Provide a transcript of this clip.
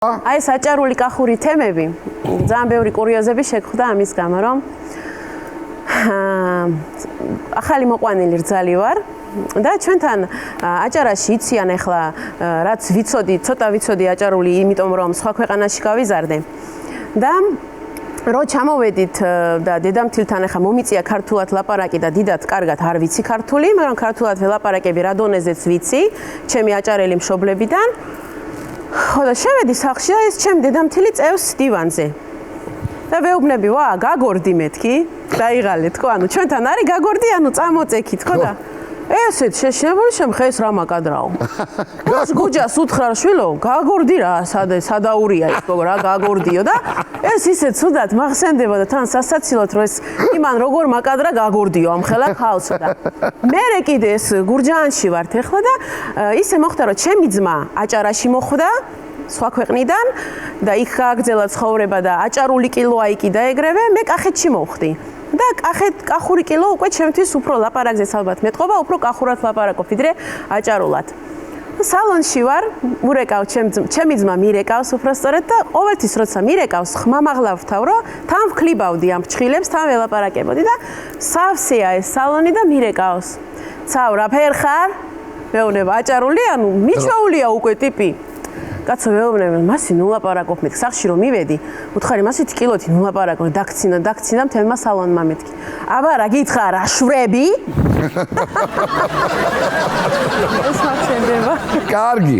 აი საჭარული კახური თემები ძალიან ბევრი კურიოზები შეგხვდა ამის გამო რომ ახალი მოყვანილი რძალი ვარ და ჩვენთან აჭარაში იციან ახლა რაც ვიცოდი ცოტა ვიცოდი აჭარული იმიტომ რომ სხვა ქვეყანაში გავიზარდე და რო ჩამოვედით და დედამთილთან ახლა მომიწია ქართულად ლაპარაკი და დიდად კარგად არ ვიცი ქართული მაგრამ ქართულად ველაპარაკები რა დონეზეც ვიცი ჩემი აჭარელი მშობლებიდან ხო და შევედი სახლში და ეს ჩემი დედამთილი წევს დივანზე და ვეუბნები ვა გაგორდი მეთქი დაიღალეთ ხო ანუ ჩვენთან არის გაგორდი ანუ წამოწექით ხო და ესეთ შეშინებული შემხეს რა მაკადრაო ეს გუჯას უთხრა შვილო გაგორდი რა სადაურია ის რა გაგორდიო და ეს ისე ცუდად მახსენდება და თან სასაცილოდ რომ ეს იმან როგორ მაკადრა გაგორდიო ამ ხელა ხალსო და მე კიდე ეს გურჯაანში ვართ ახლა და ისე მოხდა რომ ჩემი ძმა აჭარაში მოხვდა სხვა ქვეყნიდან და იქ გააგრძელა ცხოვრება და აჭარული კილოა იქი დაეგრევე მე კახეთში მოვხდი და კახური კილო უკვე ჩემთვის უფრო ლაპარაკზე ალბათ მეტყობა უფრო კახურად ლაპარაკობ ვიდრე აჭარულად სალონში ვარ მურეკავ ჩემი ძმა მირეკავს უფრო სწორედ და ყოველთვის როცა მირეკავს ხმამაღლავთავ რომ თან ვქლიბავდი ამ ფრჩხილებს თან ველაპარაკებოდი და სავსეა ეს სალონი და მირეკავს ცავ რა ფერ ხარ მეუბნება აჭარული ანუ მიჩვეულია უკვე ტიპი კაცო მეუბნები მასი ნუ ლაპარაკობ მეთქი სახში რომ მივედი უთხარი მასით კილოთი ნუ ლაპარაკობ დაგცინა მთელმა სალონმა მეთქი აბა რა გითხრა რა შვრები კარგი